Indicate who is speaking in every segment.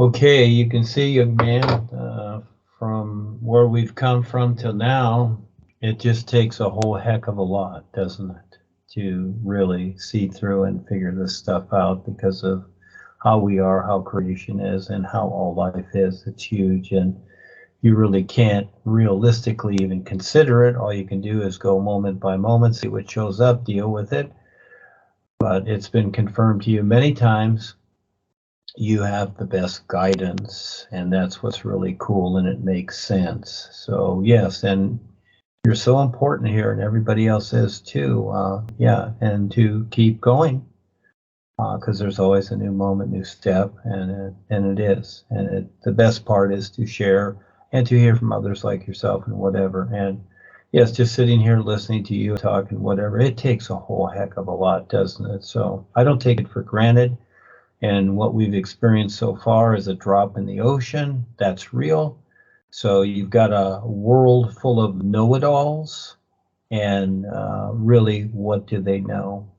Speaker 1: Okay, you can see, young man, from where we've come from till now, it just takes a whole heck of a lot, doesn't it, to really see through and figure this stuff out because of how we are, how creation is, and how all life is. It's huge, and you really can't realistically even consider it. All you can do is go moment by moment, see what shows up, deal with it. But it's been confirmed to you many times, you have the best guidance, and that's what's really cool, and it makes sense. So yes, and you're so important here, and everybody else is too. Yeah, and to keep going, because there's always a new moment, new step, and it is. And the best part is to share and to hear from others like yourself and whatever. And yes, just sitting here listening to you talk and whatever, it takes a whole heck of a lot, doesn't it? So I don't take it for granted. And what we've experienced so far is a drop in the ocean. That's real. So you've got a world full of know-it-alls, and really, what do they know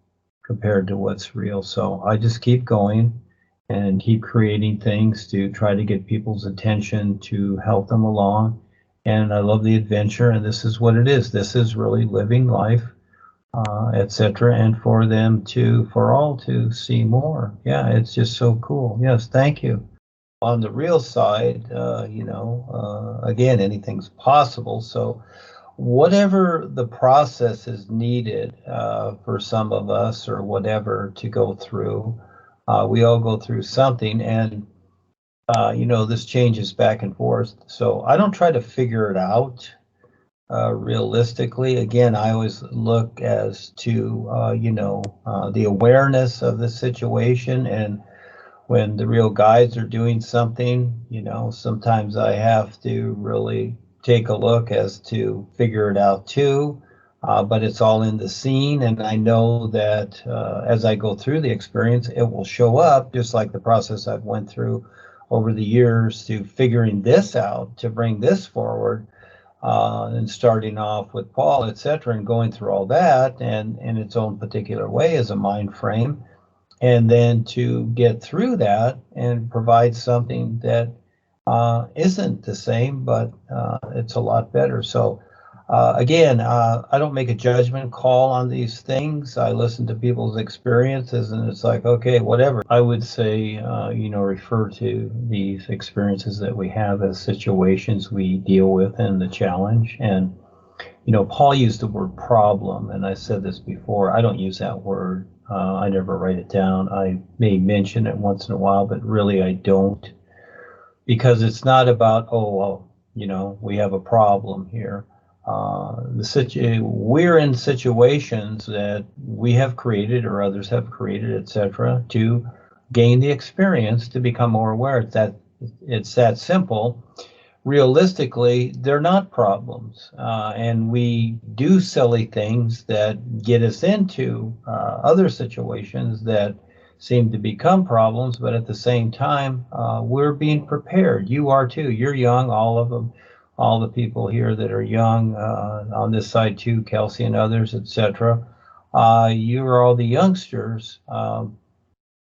Speaker 1: compared to what's real? So I just keep going and keep creating things to try to get people's attention, to help them along. And I love the adventure, and this is what it is. This is really living life, etc., and for all to see more. Yeah, it's just so cool. Yes, thank you. On the real side, again, anything's possible. So whatever the process is needed for some of us or whatever to go through, we all go through something, and this changes back and forth. So I don't try to figure it out. Realistically, again, I always look as to, the awareness of the situation. And when the real guides are doing something, sometimes I have to really take a look as to figure it out too. But it's all in the scene. And I know that as I go through the experience, it will show up, just like the process I've went through over the years to figuring this out, to bring this forward. And starting off with Paul, etc., and going through all that, and in its own particular way as a mind frame, and then to get through that and provide something that isn't the same, but it's a lot better. So again, I don't make a judgment call on these things. I listen to people's experiences, and it's like, okay, whatever. I would say, refer to these experiences that we have as situations we deal with and the challenge. And, Paul used the word problem, and I said this before, I don't use that word. I never write it down. I may mention it once in a while, but really I don't, because it's not about, we have a problem here. We're in situations that we have created or others have created, etc., to gain the experience to become more aware. It's that simple. Realistically, they're not problems, and we do silly things that get us into other situations that seem to become problems, but at the same time, we're being prepared. You are too. You're young, all of them. All the people here that are young, on this side too, Kelsey and others, etc. You are all the youngsters,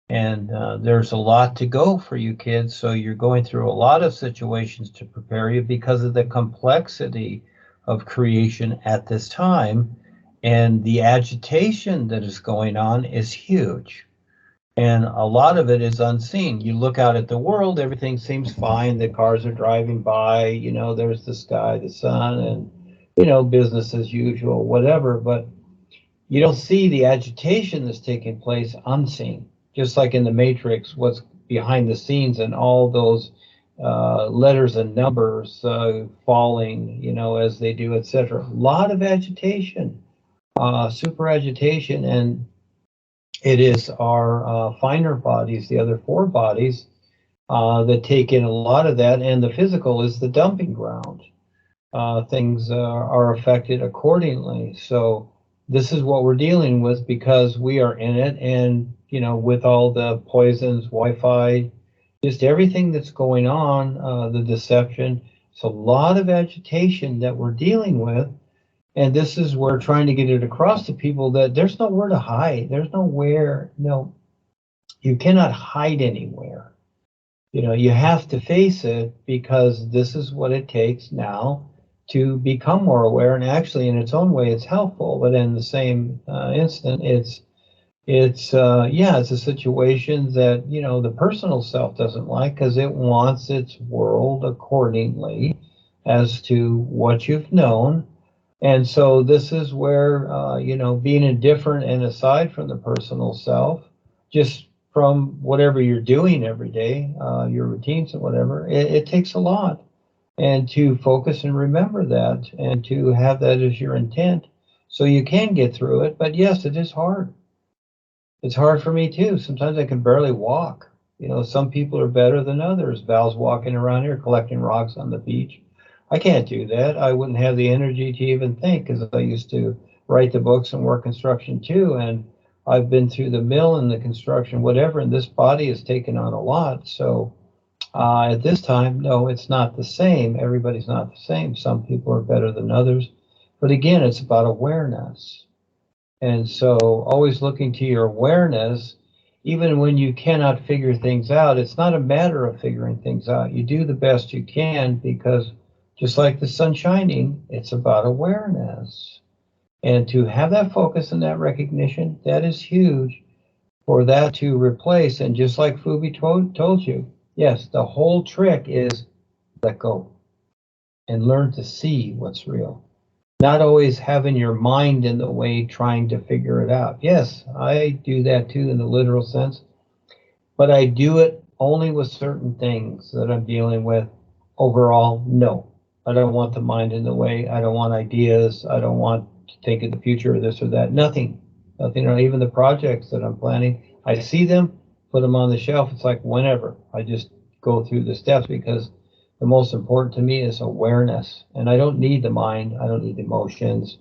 Speaker 1: and there's a lot to go for you kids. So you're going through a lot of situations to prepare you because of the complexity of creation at this time, and the agitation that is going on is huge. And a lot of it is unseen. You look out at the world, everything seems fine. The cars are driving by, there's the sky, the sun, and, business as usual, whatever. But you don't see the agitation that's taking place unseen. Just like in the Matrix, what's behind the scenes and all those letters and numbers falling, as they do, etc. A lot of agitation, super agitation. And it is our finer bodies, the other four bodies, that take in a lot of that, and the physical is the dumping ground. Things are affected accordingly. So this is what we're dealing with because we are in it, and with all the poisons, Wi-Fi, just everything that's going on, the deception. It's a lot of agitation that we're dealing with. And this is where trying to get it across to people that there's nowhere to hide. There's nowhere, you cannot hide anywhere. You know, you have to face it because this is what it takes now to become more aware. And actually, in its own way, it's helpful. But in the same instant, it's a situation that, you know, the personal self doesn't like because it wants its world accordingly as to what you've known. And so this is where, you know, being indifferent and aside from the personal self, just from whatever you're doing every day, your routines and whatever, it takes a lot. And to focus and remember that and to have that as your intent so you can get through it. But yes, it is hard. It's hard for me too. Sometimes I can barely walk. You know, some people are better than others. Val's walking around here collecting rocks on the beach. I can't do that. I wouldn't have the energy to even think because I used to write the books and work construction too. And I've been through the mill and the construction, whatever, and this body has taken on a lot. So at this time, no, it's not the same. Everybody's not the same. Some people are better than others. But again, it's about awareness. And so always looking to your awareness, even when you cannot figure things out, it's not a matter of figuring things out. You do the best you can because just like the sun shining, it's about awareness. And to have that focus and that recognition, that is huge for that to replace. And just like Fubi told you, yes, the whole trick is let go and learn to see what's real. Not always having your mind in the way trying to figure it out. Yes, I do that too in the literal sense, but I do it only with certain things that I'm dealing with. Overall, no. I don't want the mind in the way. I don't want ideas. I don't want to think of the future or this or that. Nothing. Nothing, or even the projects that I'm planning. I see them, put them on the shelf. It's like whenever. I just go through the steps because the most important to me is awareness. And I don't need the mind. I don't need emotions.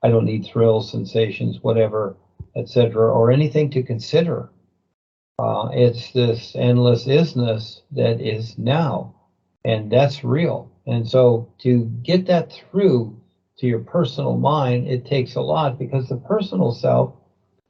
Speaker 1: I don't need thrills, sensations, whatever, etc., or anything to consider. It's this endless isness that is now, and that's real. And so to get that through to your personal mind, it takes a lot because the personal self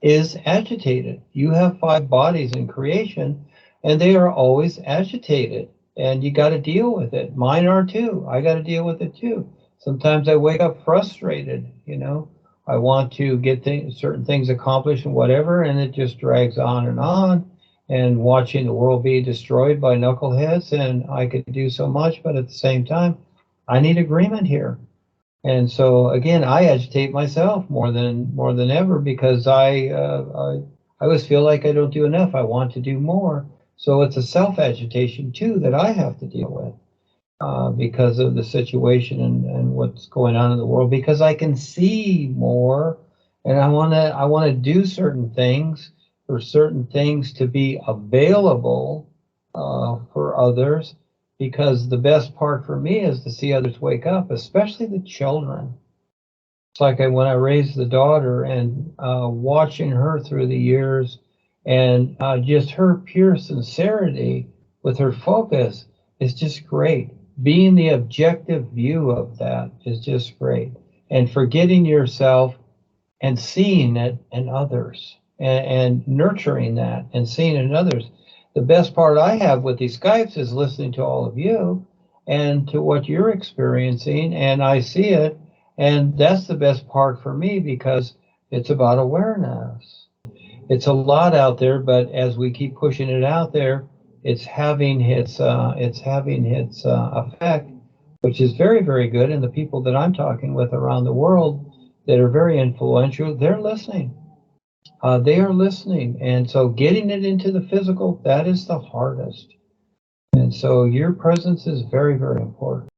Speaker 1: is agitated. You have 5 bodies in creation, and they are always agitated, and you got to deal with it. Mine are too. I got to deal with it too. Sometimes I wake up frustrated, you know. I want to get certain things accomplished and whatever, and it just drags on and on. And watching the world be destroyed by knuckleheads, and I could do so much, but at the same time, I need agreement here. And so again, I agitate myself more than ever because I always feel like I don't do enough. I want to do more. So it's a self-agitation too that I have to deal with because of the situation and what's going on in the world. Because I can see more, and I wanna do certain things for certain things to be available for others. Because the best part for me is to see others wake up, especially the children. It's like when I raised the daughter and watching her through the years and just her pure sincerity with her focus is just great. Being the objective view of that is just great. And forgetting yourself and seeing it in others and nurturing that and seeing it in others. The best part I have with these Skypes is listening to all of you and to what you're experiencing, and I see it, and that's the best part for me because it's about awareness. It's a lot out there, but as we keep pushing it out there, it's having its effect, which is very, very good. And the people that I'm talking with around the world that are very influential, they're listening. They are listening. And so getting it into the physical, that is the hardest. And so your presence is very, very important.